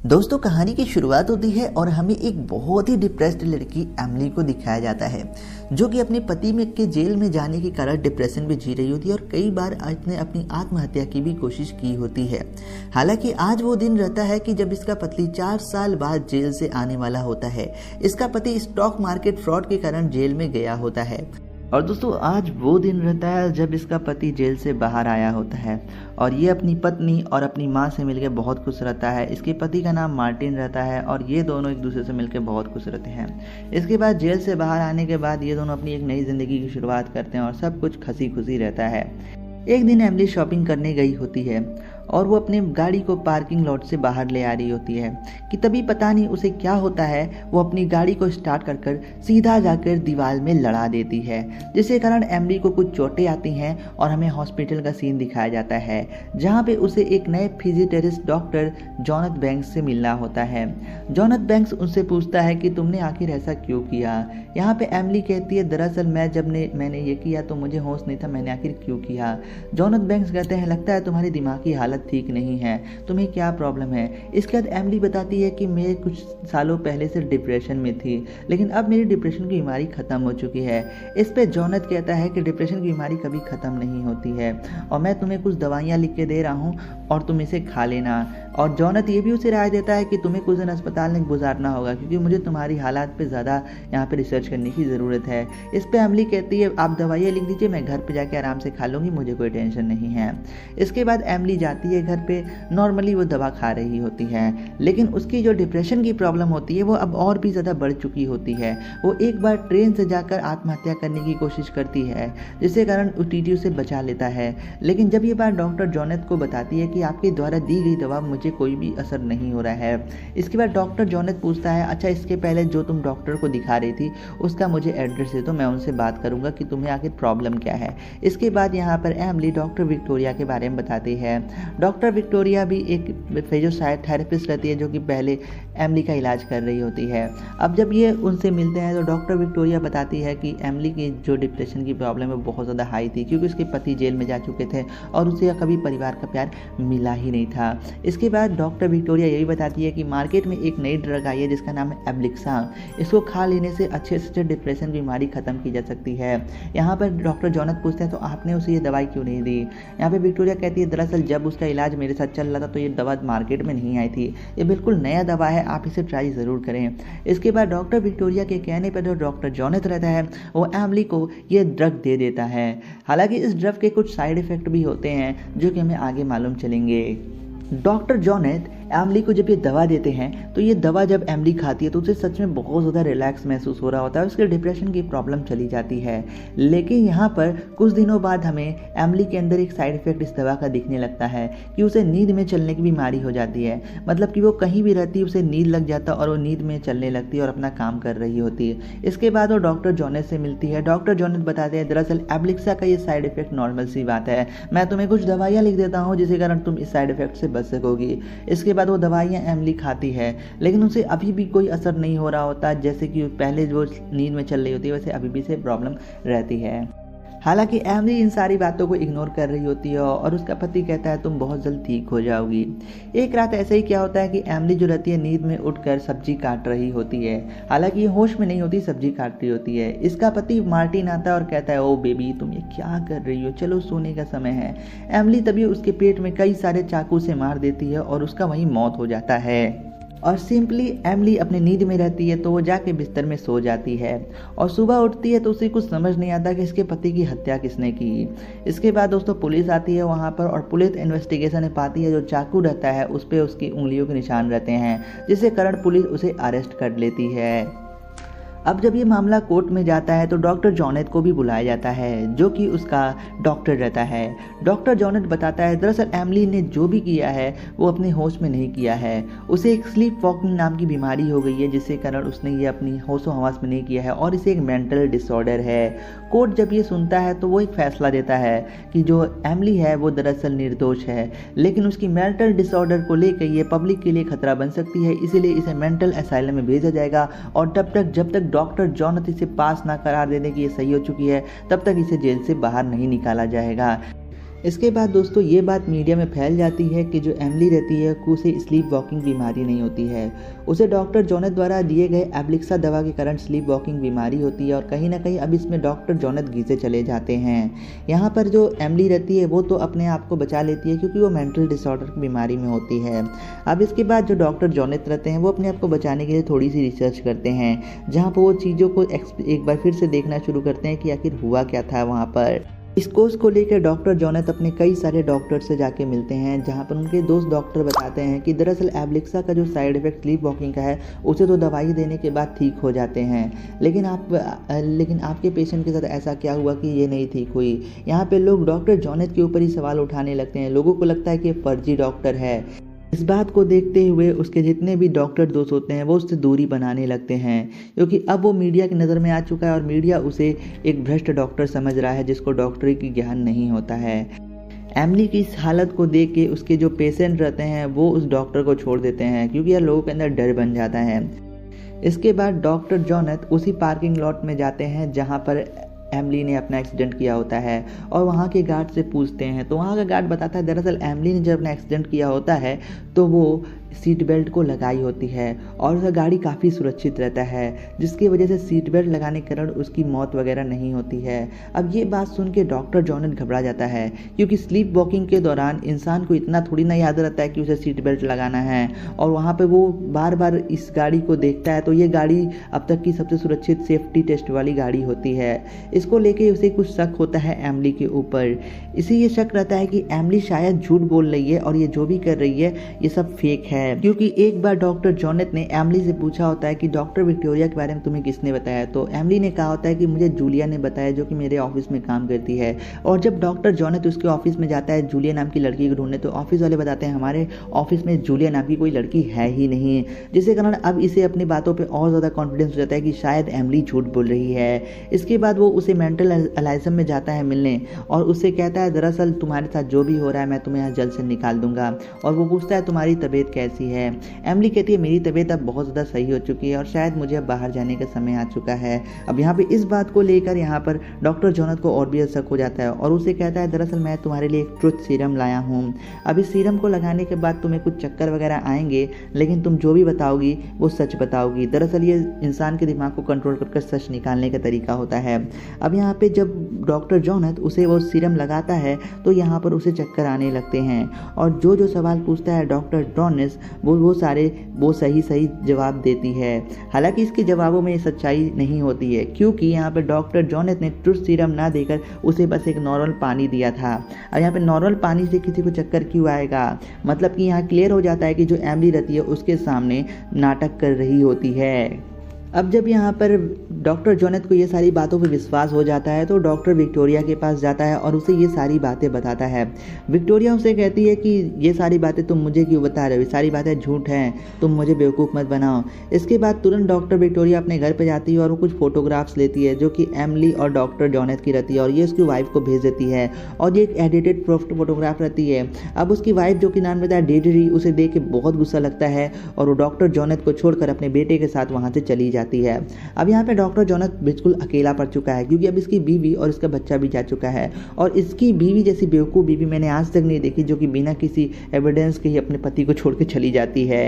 दोस्तों, कहानी की शुरुआत होती है और हमें एक बहुत ही डिप्रेस्ड लड़की एमिली को दिखाया जाता है, जो कि अपने पति में के जेल में जाने के कारण डिप्रेशन में जी रही होती है और कई बार इसने अपनी आत्महत्या की भी कोशिश की होती है। हालांकि आज वो दिन रहता है कि जब इसका पति 4 साल बाद जेल से आने वाला होता है। इसका पति स्टॉक मार्केट फ्रॉड के कारण जेल में गया होता है। और दोस्तों, आज वो दिन रहता है जब इसका पति जेल से बाहर आया होता है और ये अपनी पत्नी और अपनी माँ से मिलकर बहुत खुश रहता है। इसके पति का नाम मार्टिन रहता है और ये दोनों एक दूसरे से मिलकर बहुत खुश रहते हैं। इसके बाद जेल से बाहर आने के बाद ये दोनों अपनी एक नई ज़िंदगी की शुरुआत करते हैं और सब कुछ हंसी खुशी रहता है। एक दिन एमिली शॉपिंग करने गई होती है और वो अपने गाड़ी को पार्किंग लॉट से बाहर ले आ रही होती है कि तभी पता नहीं उसे क्या होता है, वो अपनी गाड़ी को स्टार्ट कर सीधा जाकर दीवार में लड़ा देती है, जिसके कारण एमिली को कुछ चोटें आती हैं और हमें हॉस्पिटल का सीन दिखाया जाता है, जहाँ पे उसे एक नए फिजियोथेरेपिस्ट डॉक्टर जॉनथ बैंक्स से मिलना होता है। जॉनथ बैंक्स उनसे पूछता है कि तुमने आखिर ऐसा क्यों किया। यहाँ पे एमिली कहती है, दरअसल मैंने ये किया तो मुझे होश नहीं था, मैंने आखिर क्यों किया। जॉनथ बैंक्स कहते हैं, लगता है तुम्हारी दिमागी हालत ठीक नहीं है, तुम्हें क्या प्रॉब्लम है। इसके बाद एमिली बताती है कि मैं कुछ सालों पहले से डिप्रेशन में थी, लेकिन अब मेरी डिप्रेशन की बीमारी खत्म हो चुकी है। इस पे जॉनथ कहता है कि डिप्रेशन की बीमारी कभी खत्म नहीं होती है और मैं तुम्हें कुछ दवाइयाँ लिख के दे रहा हूँ और तुम इसे खा लेना। और जॉनथ ये भी उसे राय देता है कि तुम्हें कुछ दिन अस्पताल में गुजारना होगा, क्योंकि मुझे तुम्हारी हालात पे ज़्यादा यहाँ पे रिसर्च करने की ज़रूरत है। इस पे एमिली कहती है, आप दवाइयाँ लिख दीजिए, मैं घर पे जाके आराम से खा लूँगी, मुझे कोई टेंशन नहीं है। इसके बाद एमिली जाती है घर पे। नॉर्मली वो दवा खा रही होती है, लेकिन उसकी जो डिप्रेशन की प्रॉब्लम होती है वो अब और भी ज़्यादा बढ़ चुकी होती है। वो एक बार ट्रेन से जाकर आत्महत्या करने की कोशिश करती है, जिसके कारण टीटी उसे बचा लेता है। लेकिन जब ये बात डॉक्टर जॉनथ को बताती है कि आपके द्वारा दी गई दवा मुझे कोई भी असर नहीं हो रहा है। इसके बाद डॉक्टर जॉनथ पूछता है, अच्छा इसके पहले जो तुम डॉक्टर को दिखा रही थी उसका मुझे एड्रेस दे दो, मैं उनसे बात करूंगा कि तुम्हें आखिर प्रॉब्लम क्या है। इसके बाद यहाँ पर एमिली डॉक्टर विक्टोरिया के बारे में बताती है। डॉक्टर विक्टोरिया भी एक फिजियोथेरेपिस्ट रहती है जो कि पहले एमिली का इलाज कर रही होती है। अब जब ये उनसे मिलते हैं तो डॉक्टर विक्टोरिया बताती है कि एमिली की जो डिप्रेशन की प्रॉब्लम है बहुत ज़्यादा हाई थी, क्योंकि उसके पति जेल में जा चुके थे और उसे कभी परिवार का प्यार मिला ही नहीं था। इसके बाद डॉक्टर विक्टोरिया यही बताती है कि मार्केट में एक नई ड्रग आई है जिसका नाम है एब्लिक्सा। इसको खा लेने से अच्छे से डिप्रेशन बीमारी खत्म की जा सकती है। यहाँ पर डॉक्टर जॉनथ पूछते हैं, तो आपने उसे ये दवाई क्यों नहीं दी। यहाँ पे विक्टोरिया कहती है, दरअसल जब उसका इलाज मेरे साथ चल रहा था तो ये दवा मार्केट में नहीं आई थी, ये बिल्कुल नया दवा है, आप इसे ट्राई ज़रूर करें। इसके बाद डॉक्टर विक्टोरिया के कहने पर जो डॉक्टर जॉनथ रहता है वो एमिली को ये ड्रग दे देता है। हालांकि इस ड्रग के कुछ साइड इफ़ेक्ट भी होते हैं जो कि हमें आगे मालूम चलेंगे। डॉक्टर जॉनथ एमिली को जब ये दवा देते हैं तो ये दवा जब एमिली खाती है तो उसे सच में बहुत ज़्यादा रिलैक्स महसूस हो रहा होता है, उसके डिप्रेशन की प्रॉब्लम चली जाती है। लेकिन यहाँ पर कुछ दिनों बाद हमें एमिली के अंदर एक साइड इफेक्ट इस दवा का दिखने लगता है कि उसे नींद में चलने की बीमारी हो जाती है। मतलब कि वो कहीं भी रहती है उसे नींद लग जाता और वो नींद में चलने लगती है और अपना काम कर रही होती है। इसके बाद वो डॉक्टर जॉनथ से मिलती है। डॉक्टर जॉनथ बताते हैं, दरअसल एब्लिक्सा का ये साइड इफेक्ट नॉर्मल सी बात है, मैं तुम्हें कुछ दवाइयाँ लिख देता हूँ जिसके कारण तुम इस साइड इफेक्ट से बच सकोगी। इसके बाद वो दवाइयाँ एमिली खाती है, लेकिन उसे अभी भी कोई असर नहीं हो रहा होता। जैसे कि पहले जो नींद में चल रही होती है वैसे अभी भी से प्रॉब्लम रहती है। हालांकि एमिली इन सारी बातों को इग्नोर कर रही होती है और उसका पति कहता है, तुम बहुत जल्द ठीक हो जाओगी। एक रात ऐसे ही क्या होता है कि एमिली जो रहती है नींद में उठकर सब्जी काट रही होती है। हालांकि ये होश में नहीं होती, सब्जी काट रही होती है। इसका पति मार्टिन आता है और कहता है, ओ बेबी तुम ये क्या कर रही हो, चलो सोने का समय है। एमिली तभी उसके पेट में कई सारे चाकू से मार देती है और उसका वहीं मौत हो जाता है। और सिंपली एमिली अपनी नींद में रहती है तो वो जाके बिस्तर में सो जाती है और सुबह उठती है तो उसे कुछ समझ नहीं आता कि इसके पति की हत्या किसने की। इसके बाद दोस्तों पुलिस आती है वहाँ पर और पुलिस इन्वेस्टिगेशन में पाती है जो चाकू रहता है उस पर उसकी उंगलियों के निशान रहते हैं, जिसके कारण पुलिस उसे अरेस्ट कर लेती है। अब जब ये मामला कोर्ट में जाता है तो डॉक्टर जॉनथ को भी बुलाया जाता है जो कि उसका डॉक्टर रहता है। डॉक्टर जॉनथ बताता है, दरअसल एमिली ने जो भी किया है वो अपने होश में नहीं किया है, उसे एक स्लीप वॉकिंग नाम की बीमारी हो गई है जिसके कारण उसने ये अपनी होशो हवास में नहीं किया है और इसे एक मेंटल डिसऑर्डर है। कोर्ट जब ये सुनता है तो वो एक फैसला देता है कि जो एमिली है वो दरअसल निर्दोष है, लेकिन उसकी मेंटल डिसऑर्डर को लेकर ये पब्लिक के लिए खतरा बन सकती है, इसीलिए इसे मेंटल असाइलम में भेजा जाएगा और जब तक डॉक्टर जॉनथ इसे पास ना करार देने की ये सही हो चुकी है तब तक इसे जेल से बाहर नहीं निकाला जाएगा। इसके बाद दोस्तों ये बात मीडिया में फैल जाती है कि जो एमिली रहती है उसे स्लीप वॉकिंग बीमारी नहीं होती है, उसे डॉक्टर जोनेथ द्वारा दिए गए एब्लिक्सा दवा के कारण स्लीप वॉकिंग बीमारी होती है। और कहीं ना कहीं अब इसमें डॉक्टर जोनेथ घिसे चले जाते हैं। यहाँ पर जो एमिली रहती है वो तो अपने आप को बचा लेती है क्योंकि वो मेंटल डिसऑर्डर की बीमारी में होती है। अब इसके बाद जो डॉक्टर जोनेथ रहते हैं वो अपने आप को बचाने के लिए थोड़ी सी रिसर्च करते हैं, जहाँ पर वो चीज़ों को एक बार फिर से देखना शुरू करते हैं कि आखिर हुआ क्या था वहाँ पर। इस कोर्स को लेकर डॉक्टर जोनेथ अपने कई सारे डॉक्टर से जाके मिलते हैं, जहां पर उनके दोस्त डॉक्टर बताते हैं कि दरअसल एब्लिक्सा का जो साइड इफेक्ट स्लीप वॉकिंग का है उसे तो दवाई देने के बाद ठीक हो जाते हैं, लेकिन आपके पेशेंट के साथ ऐसा क्या हुआ कि ये नहीं ठीक हुई। यहाँ पे लोग डॉक्टर जोनेथ के ऊपर ही सवाल उठाने लगते हैं। लोगों को लगता है कि ये फर्जी डॉक्टर है। इस बात को देखते हुए उसके जितने भी डॉक्टर दोस्त होते हैं वो उससे दूरी बनाने लगते हैं, क्योंकि अब वो मीडिया की नज़र में आ चुका है और मीडिया उसे एक भ्रष्ट डॉक्टर समझ रहा है जिसको डॉक्टरी की ज्ञान नहीं होता है। एमिली की इस हालत को देख के उसके जो पेशेंट रहते हैं वो उस डॉक्टर को छोड़ देते हैं, क्योंकि यार लोगों के अंदर डर बन जाता है। इसके बाद डॉक्टर जोनेथ उसी पार्किंग लॉट में जाते हैं जहाँ पर एमिली ने अपना एक्सीडेंट किया होता है और वहाँ के गार्ड से पूछते हैं, तो वहाँ का गार्ड बताता है दरअसल एमिली ने जब अपना एक्सीडेंट किया होता है तो वो सीट बेल्ट को लगाई होती है और उसका गाड़ी काफ़ी सुरक्षित रहता है, जिसकी वजह से सीट बेल्ट लगाने के कारण उसकी मौत वगैरह नहीं होती है। अब ये बात सुन के डॉक्टर जोनेथ घबरा जाता है, क्योंकि स्लीप वॉकिंग के दौरान इंसान को इतना थोड़ी ना याद रहता है कि उसे सीट बेल्ट लगाना है, और वहाँ पे वो बार बार इस गाड़ी को देखता है। तो ये गाड़ी अब तक की सबसे सुरक्षित सेफ्टी टेस्ट वाली गाड़ी होती है। इसको लेके उसे कुछ शक होता है एमिली के ऊपर। इसे ये शक रहता है कि एमिली शायद झूठ बोल रही है और ये जो भी कर रही है ये सब फेक है, क्योंकि एक बार डॉक्टर जोनेथ ने एमिली से पूछा होता है कि डॉक्टर विक्टोरिया के बारे में तुम्हें किसने बताया, तो एमिली ने कहा होता है कि मुझे जूलिया ने बताया, जो कि मेरे ऑफिस में काम करती है। और जब डॉक्टर जोनेथ उसके ऑफिस में जाता है जूलिया नाम की लड़की को ढूंढने, तो ऑफिस वाले बताते हैं हमारे ऑफिस में जूलिया नाम की कोई लड़की है ही नहीं, जिसके कारण अब इसे अपनी बातों पर और ज़्यादा कॉन्फिडेंस हो जाता है कि शायद एमिली झूठ बोल रही है। इसके बाद वो उसे मेंटल एलाइजम में जाता है मिलने और उससे कहता है दरअसल तुम्हारे साथ जो भी हो रहा है मैं तुम्हें यहाँ जल्द से निकाल दूंगा। और वो पूछता है तुम्हारी तबीयत कैसी है। एमिली कहती है मेरी तबीयत अब बहुत ज़्यादा सही हो चुकी है और शायद मुझे अब बाहर जाने का समय आ चुका है। अब यहाँ पे इस बात को लेकर यहाँ पर डॉक्टर जोनेथ को और भी शक हो जाता है और उसे कहता है दरअसल मैं तुम्हारे लिए एक ट्रुथ सीरम लाया हूँ। अब इस सीरम को लगाने के बाद तुम्हें कुछ चक्कर वगैरह आएंगे, लेकिन तुम जो भी बताओगी वो सच बताओगी। दरअसल ये इंसान के दिमाग को कंट्रोल कर सच निकालने का तरीका होता है। अब यहाँ पे जब डॉक्टर जोनेथ उसे वो सीरम लगाता है तो यहाँ पर उसे चक्कर आने लगते हैं और जो सवाल पूछता है डॉक्टर जोनेथ वो सारे सही जवाब देती है। हालांकि इसके जवाबों में सच्चाई नहीं होती है, क्योंकि यहाँ पर डॉक्टर जोनेथ ने ट्रुथ सीरम ना देकर उसे बस एक नॉर्मल पानी दिया था। अब यहाँ पे नॉर्मल पानी से किसी को चक्कर क्यों आएगा, मतलब कि यहाँ क्लियर हो जाता है कि जो एमिली रहती है उसके सामने नाटक कर रही होती है। अब जब यहाँ पर डॉक्टर जोनेथ को ये सारी बातों पर विश्वास हो जाता है तो डॉक्टर विक्टोरिया के पास जाता है और उसे ये सारी बातें बताता है। विक्टोरिया उसे कहती है कि ये सारी बातें तुम मुझे क्यों बता रहे हो, ये सारी बातें झूठ हैं, तुम मुझे बेवकूफ़ मत बनाओ। इसके बाद तुरंत डॉक्टर विक्टोरिया अपने घर पर जाती है और वो कुछ फोटोग्राफ्स लेती है जो कि एमिली और डॉक्टर जोनेथ की रहती है और ये उसकी वाइफ को भेज देती है और ये एक एडिटेड फोटोग्राफ रहती है। अब उसकी वाइफ जो कि नाम रहता है डेडरी, उसे देख के बहुत गुस्सा लगता है और वो डॉक्टर जोनेथ को छोड़कर अपने बेटे के साथ वहाँ से चली जाती है। अब यहाँ पे डॉक्टर जोनेथ बिल्कुल अकेला पड़ चुका है, क्योंकि अब इसकी बीवी और इसका बच्चा भी जा चुका है और इसकी बीवी जैसी बेवकूफ़ बीवी मैंने आज तक नहीं देखी, जो कि बिना किसी एविडेंस के ही अपने पति को छोड़ के चली जाती है,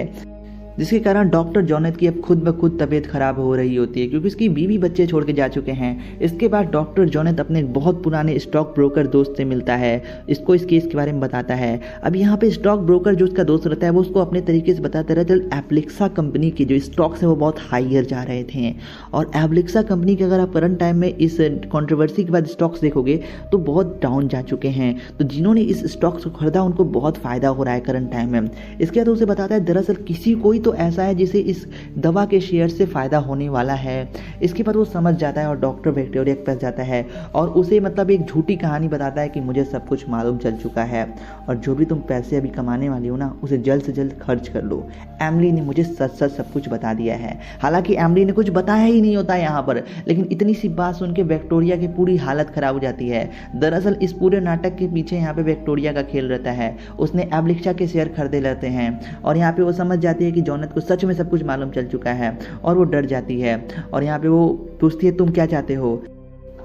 जिसके कारण डॉक्टर जोनेथ की अब खुद ब खुद तबीयत खराब हो रही होती है, क्योंकि उसकी बीवी बच्चे छोड़ के जा चुके हैं। इसके बाद डॉक्टर जोनेथ अपने बहुत पुराने स्टॉक ब्रोकर दोस्त से मिलता है, इसको इस केस के बारे में बताता है। अब यहाँ पे स्टॉक ब्रोकर जो उसका दोस्त रहता है वो उसको अपने तरीके से बताता रहता है एब्लिक्सा कंपनी की जो स्टॉक्स है वो बहुत हाइयर जा रहे थे, और एब्लिक्सा कंपनी के अगर आप करंट टाइम में इस कॉन्ट्रोवर्सी के बाद स्टॉक्स देखोगे तो बहुत डाउन जा चुके हैं। तो जिन्होंने इस स्टॉक्स को खरीदा उनको बहुत फ़ायदा हो रहा है करंट टाइम में। इसके बाद उसे बताता है दरअसल किसी कोई तो ऐसा है जिसे इस दवा के शेयर से फ़ायदा होने वाला है। इसके बाद वो समझ जाता है और डॉक्टर विक्टोरिया के पास जाता है और उसे मतलब एक झूठी कहानी बताता है कि मुझे सब कुछ मालूम चल चुका है और जो भी तुम पैसे अभी कमाने वाली हो ना उसे जल्द से जल्द खर्च कर लो। एमिली ने मुझे सच सच सब कुछ बता दिया है। हालांकि एमिली ने कुछ बताया ही नहीं होता यहाँ पर, लेकिन इतनी सी बात सुन के विक्टोरिया की पूरी हालत खराब हो जाती है। दरअसल इस पूरे नाटक के पीछे यहाँ पे विक्टोरिया का खेल रहता है। उसने एब्लिक्सा के शेयर खरीदे रहते हैं और यहाँ पे वो समझ जाती है कि जोनेथ को सच में सब कुछ मालूम चल चुका है और वो डर जाती है और यहाँ पे वो पूछती है तुम क्या चाहते हो।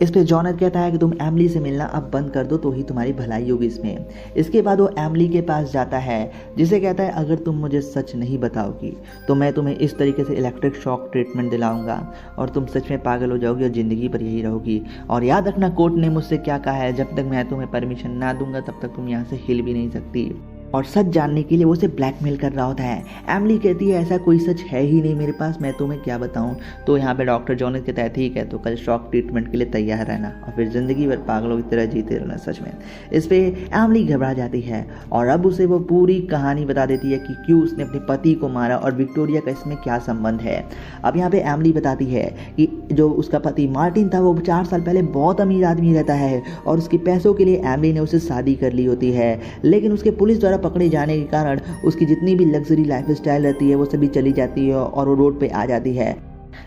इस पे जॉनथ कहता है कि तुम एमिली से मिलना अब बंद कर दो तो ही तुम्हारी भलाई होगी इसमें। इसके बाद वो एमिली के पास जाता है, जिसे कहता है अगर तुम मुझे सच नहीं बताओगी तो मैं तुम्हें इस तरीके से इलेक्ट्रिक शॉक ट्रीटमेंट दिलाऊंगा और तुम सच में पागल हो जाओगी और ज़िंदगी पर यही रहोगी। और याद रखना कोर्ट ने मुझसे क्या कहा है, जब तक मैं तुम्हें परमिशन ना दूंगा तब तक तुम यहाँ से हिल भी नहीं सकती। और सच जानने के लिए वो उसे ब्लैकमेल कर रहा होता है। एमिली कहती है ऐसा कोई सच है ही नहीं मेरे पास, मैं तुम्हें क्या बताऊं। तो यहाँ पे डॉक्टर जॉनथ कहता है ठीक है तो कल शॉक ट्रीटमेंट के लिए तैयार रहना और फिर ज़िंदगी भर पागलों की तरह जीते रहना सच में। इस पे एमिली घबरा जाती है और अब उसे वो पूरी कहानी बता देती है कि क्यों उसने अपने पति को मारा और विक्टोरिया का इसमें क्या संबंध है। अब यहाँ पे एमिली बताती है कि जो उसका पति मार्टिन था वो 4 साल पहले बहुत अमीर आदमी रहता है और उसके पैसों के लिए एमिली ने उसे शादी कर ली होती है, लेकिन उसके पुलिस द्वारा पकड़े जाने के कारण उसकी जितनी भी लग्जरी लाइफ स्टाइल रहती है वो सभी चली जाती है और वो रोड पे आ जाती है।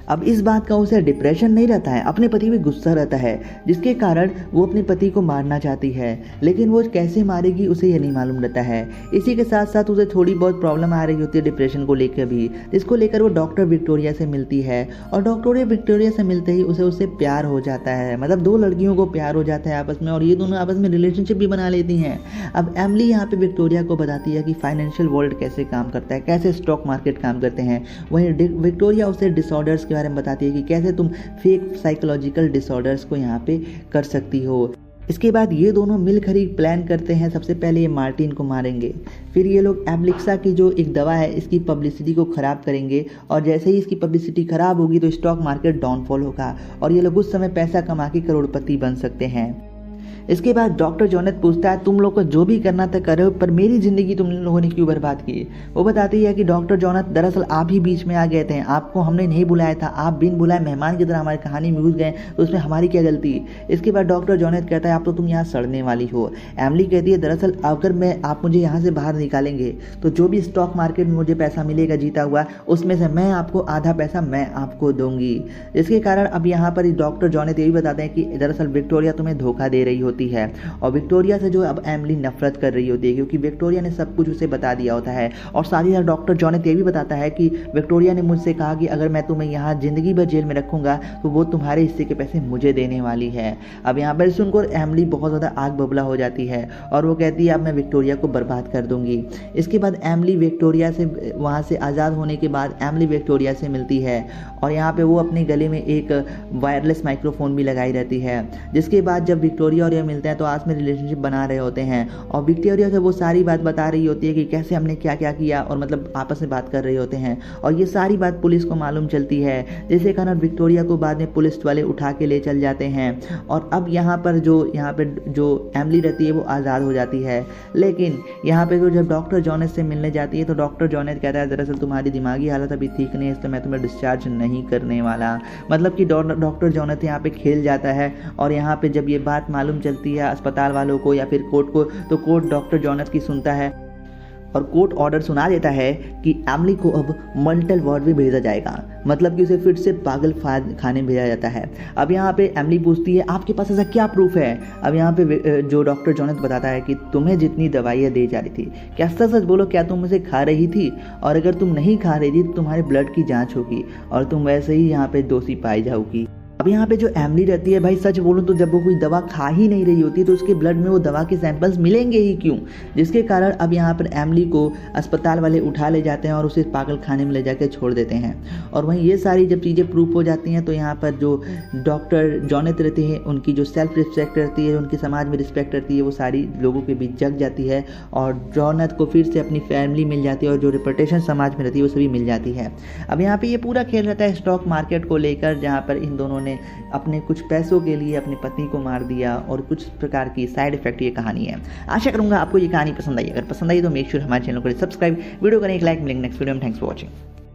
अब इस बात का उसे डिप्रेशन नहीं रहता है, अपने पति पे गुस्सा रहता है, जिसके कारण वो अपने पति को मारना चाहती है, लेकिन वो कैसे मारेगी उसे ये नहीं मालूम रहता है। इसी के साथ साथ उसे थोड़ी बहुत प्रॉब्लम आ रही होती है डिप्रेशन को लेकर भी, जिसको लेकर वो डॉक्टर विक्टोरिया से मिलती है और डॉक्टर विक्टोरिया से मिलते ही उसे उससे प्यार हो जाता है। मतलब 2 लड़कियों को प्यार हो जाता है आपस में और ये दोनों आपस में रिलेशनशिप भी बना लेती हैं। अब एमिली यहाँ पे विक्टोरिया को बताती है कि फाइनेंशियल वर्ल्ड कैसे काम करता है, कैसे स्टॉक मार्केट काम करते हैं। वहीं विक्टोरिया उसे डिसऑर्डर्स के बारे में बताती है कि कैसे तुम फेक साइकोलॉजिकल डिसऑर्डर्स को यहाँ पे कर सकती हो। इसके बाद ये दोनों मिलकर ही प्लान करते हैं, सबसे पहले ये मार्टिन को मारेंगे, फिर ये लोग एब्लिक्सा की जो एक दवा है इसकी पब्लिसिटी को ख़राब करेंगे और जैसे ही इसकी पब्लिसिटी ख़राब होगी तो स्टॉक मार्केट डाउनफॉल होगा और ये लोग उस समय पैसा कमा के करोड़पति बन सकते हैं। इसके बाद डॉक्टर जॉनथ पूछता है तुम लोग को जो भी करना था करो पर मेरी ज़िंदगी तुम लोगों ने क्यों बर्बाद की। वो बताती है कि डॉक्टर जॉनथ दरअसल आप ही बीच में आ गए थे, आपको हमने नहीं बुलाया था, आप बिन बुलाए मेहमान की तरह हमारी कहानी में घुस गए तो उसमें हमारी क्या गलती। इसके बाद डॉक्टर जॉनथ कहता है अब तो तुम यहाँ सड़ने वाली हो। एमिली कहती है दरअसल अगर आप मुझे यहाँ से बाहर निकालेंगे तो जो भी स्टॉक मार्केट में मुझे पैसा मिलेगा जीता हुआ उसमें से मैं आपको आधा पैसा मैं आपको दूंगी। इसके कारण अब यहाँ पर डॉक्टर जॉनथ ये भी बताते हैं कि दरअसल विक्टोरिया तुम्हें धोखा दे रही होती है और विक्टोरिया से जो अब एमिली नफरत कर रही होती है क्योंकि विक्टोरिया ने सब कुछ उसे बता दिया होता है। और साथ ही साथ डॉक्टर जॉनथ ये भी बताता है कि विक्टोरिया ने मुझसे कहा कि अगर मैं तुम्हें यहाँ जिंदगी भर जेल में रखूंगा तो वो तुम्हारे हिस्से के पैसे मुझे देने वाली है। अब यहाँ पर सुनकर एमिली बहुत ज़्यादा आग बबला हो जाती है और वो कहती है अब मैं विक्टोरिया को बर्बाद कर दूंगी। इसके बाद एमिली विक्टोरिया से वहाँ से आज़ाद होने के बाद एमिली विक्टोरिया से मिलती है और यहाँ पे वो अपने गले में एक वायरलेस माइक्रोफोन भी लगाई रहती है। जिसके बाद जब विक्टोरिया और ये मिलते हैं तो आपस में रिलेशनशिप बना रहे होते हैं और विक्टोरिया से वो सारी बात बता रही होती है कि कैसे हमने क्या क्या किया और मतलब आपस में बात कर रहे होते हैं और ये सारी बात पुलिस को मालूम चलती है, जिसके कारण विक्टोरिया को बाद में पुलिस वाले उठा के ले चल जाते हैं और अब यहाँ पर जो एमिली रहती है वो आज़ाद हो जाती है। लेकिन यहाँ पे जब डॉक्टर जॉनथ से मिलने जाती है तो डॉक्टर जॉनथ कहता है दरअसल तुम्हारी दिमागी हालत अभी ठीक नहीं है इसलिए मैं तुम्हें डिस्चार्ज नहीं करने वाला। मतलब कि डॉक्टर जॉनथ यहाँ पे खेल जाता है और यहाँ पे जब ये बात मालूम चलती है अस्पताल वालों को या फिर कोर्ट को तो कोर्ट डॉक्टर जॉनथ की सुनता है और कोर्ट ऑर्डर सुना देता है कि एमिली को अब मेंटल वार्ड में भेजा जाएगा, मतलब कि उसे फिर से पागल खाने भेजा जाता है। अब यहाँ पे एमिली पूछती है आपके पास ऐसा क्या प्रूफ है। अब यहाँ पे जो डॉक्टर जॉनथ बताता है कि तुम्हें जितनी दवाइयाँ दी जा रही थी क्या सच बोलो क्या तुम उसे खा रही थी और अगर तुम नहीं खा रही थी तो तुम्हारे ब्लड की जाँच होगी और तुम वैसे ही यहाँ पे दोषी पाई जाओगी। अब यहाँ पे जो एमिली रहती है भाई सच बोलूँ तो जब वो कोई दवा खा ही नहीं रही होती तो उसके ब्लड में वो दवा के सैंपल्स मिलेंगे ही क्यों, जिसके कारण अब यहाँ पर एमिली को अस्पताल वाले उठा ले जाते हैं और उसे पागल खाने में ले जाकर छोड़ देते हैं। और वहीं ये सारी जब चीज़ें प्रूफ हो जाती हैं तो यहाँ पर जो डॉक्टर जॉनथ रहते हैं उनकी जो सेल्फ रिस्पेक्ट रहती है, उनके समाज में रिस्पेक्ट रहती है, वो सारी लोगों के बीच जग जाती है और जॉनथ को फिर से अपनी फैमिली मिल जाती है और जो रिपुटेशन समाज में रहती है वो सभी मिल जाती है। अब यहाँ पर ये पूरा खेल रहता है स्टॉक मार्केट को लेकर, जहाँ पर इन दोनों ने अपने कुछ पैसों के लिए अपने पत्नी को मार दिया और कुछ प्रकार की साइड इफेक्ट ये कहानी है। आशा करूंगा आपको ये कहानी पसंद आई। अगर पसंद आई तो मेक श्योर हमारे चैनल को सब्सक्राइब, वीडियो करें एक लाइक, मिलेंगे नेक्स्ट वीडियो में। Thanks for watching.